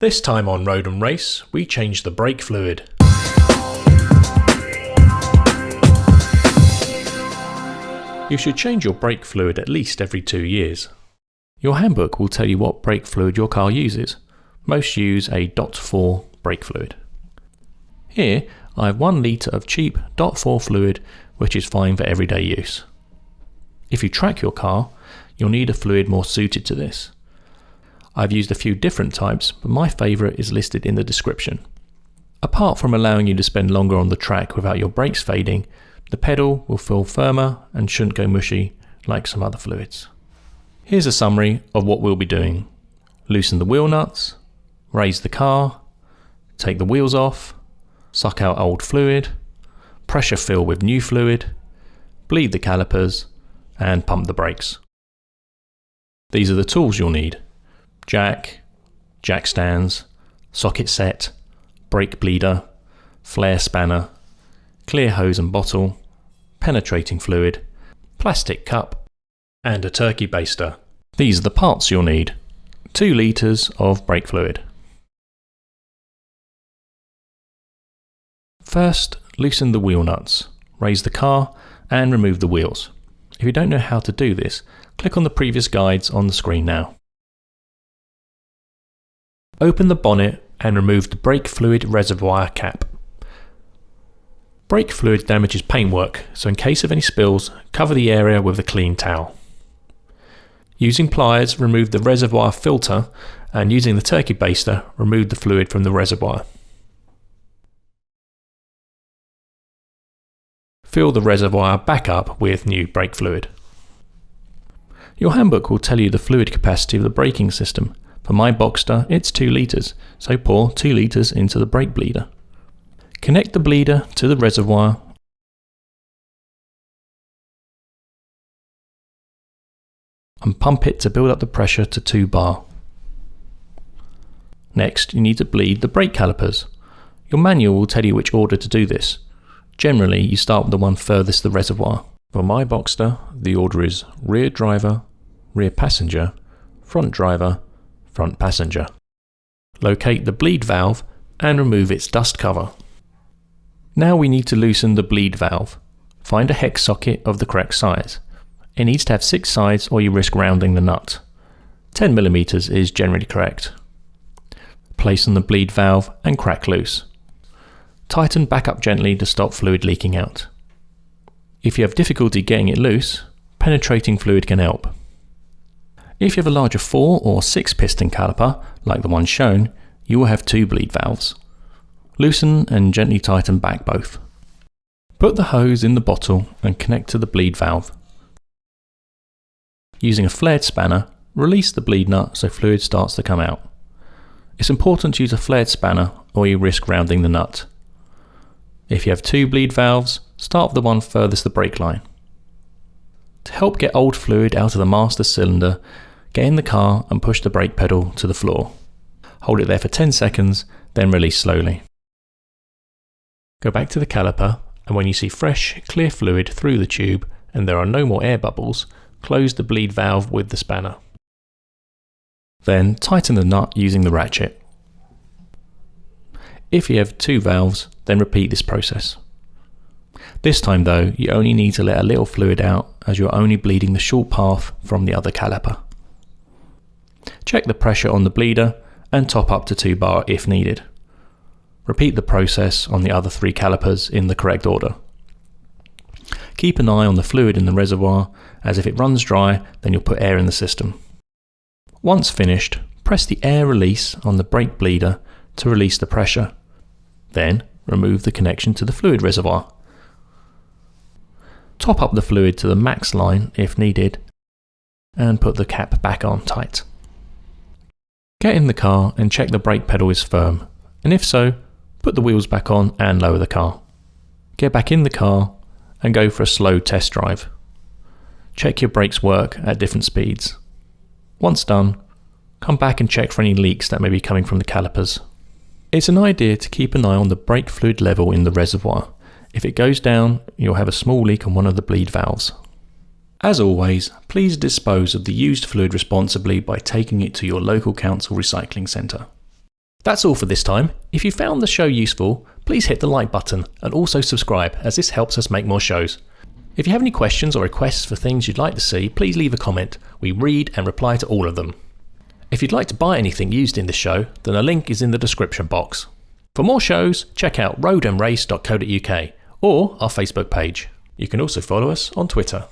This time on Road and Race, we change the brake fluid. You should change your brake fluid at least every 2 years. Your handbook will tell you what brake fluid your car uses. Most use a .4 brake fluid. Here, I have 1 litre of cheap .4 fluid, which is fine for everyday use. If you track your car, you'll need a fluid more suited to this. I've used a few different types, but my favourite is listed in the description. Apart from allowing you to spend longer on the track without your brakes fading, the pedal will feel firmer and shouldn't go mushy like some other fluids. Here's a summary of what we'll be doing. Loosen the wheel nuts, raise the car, take the wheels off, suck out old fluid, pressure fill with new fluid, bleed the calipers, and pump the brakes. These are the tools you'll need: jack stands, socket set, brake bleeder, flare spanner, clear hose and bottle, penetrating fluid, plastic cup, and a turkey baster. These are the parts you'll need: 2 litres of brake fluid. First, loosen the wheel nuts, raise the car and remove the wheels. If you don't know how to do this, click on the previous guides on the screen now. Open the bonnet and remove the brake fluid reservoir cap. Brake fluid damages paintwork, so in case of any spills, cover the area with a clean towel. Using pliers, remove the reservoir filter, and using the turkey baster, remove the fluid from the reservoir. Fill the reservoir back up with new brake fluid. Your handbook will tell you the fluid capacity of the braking system. For my Boxster, it's 2 litres, so pour 2 litres into the brake bleeder. Connect the bleeder to the reservoir and pump it to build up the pressure to 2 bar. Next, you need to bleed the brake calipers. Your manual will tell you which order to do this. Generally, you start with the one furthest the reservoir. For my Boxster, the order is rear driver, rear passenger, front driver, front passenger. Locate the bleed valve and remove its dust cover. Now we need to loosen the bleed valve. Find a hex socket of the correct size. It needs to have 6 sides or you risk rounding the nut. 10mm is generally correct. Place on the bleed valve and crack loose. Tighten back up gently to stop fluid leaking out. If you have difficulty getting it loose, penetrating fluid can help. If you have a larger 4 or 6 piston caliper, like the one shown, you will have 2 bleed valves. Loosen and gently tighten back both. Put the hose in the bottle and connect to the bleed valve. Using a flared spanner, release the bleed nut so fluid starts to come out. It's important to use a flared spanner or you risk rounding the nut. If you have 2 bleed valves, start with the one furthest the brake line. To help get old fluid out of the master cylinder, get in the car and push the brake pedal to the floor. Hold it there for 10 seconds, then release slowly. Go back to the caliper, and when you see fresh, clear fluid through the tube and there are no more air bubbles, close the bleed valve with the spanner. Then tighten the nut using the ratchet. If you have 2 valves, then repeat this process. This time though, you only need to let a little fluid out as you're only bleeding the short path from the other caliper. Check the pressure on the bleeder and top up to 2 bar if needed. Repeat the process on the other 3 calipers in the correct order. Keep an eye on the fluid in the reservoir, as if it runs dry, then you'll put air in the system. Once finished, press the air release on the brake bleeder to release the pressure. Then remove the connection to the fluid reservoir. Top up the fluid to the max line if needed, and put the cap back on tight. Get in the car and check the brake pedal is firm, and if so, put the wheels back on and lower the car. Get back in the car and go for a slow test drive. Check your brakes work at different speeds. Once done, come back and check for any leaks that may be coming from the calipers. It's an idea to keep an eye on the brake fluid level in the reservoir. If it goes down, you'll have a small leak on one of the bleed valves. As always, please dispose of the used fluid responsibly by taking it to your local council recycling centre. That's all for this time. If you found the show useful, please hit the like button and also subscribe, as this helps us make more shows. If you have any questions or requests for things you'd like to see, please leave a comment. We read and reply to all of them. If you'd like to buy anything used in this show, then a link is in the description box. For more shows, check out roadandrace.co.uk or our Facebook page. You can also follow us on Twitter.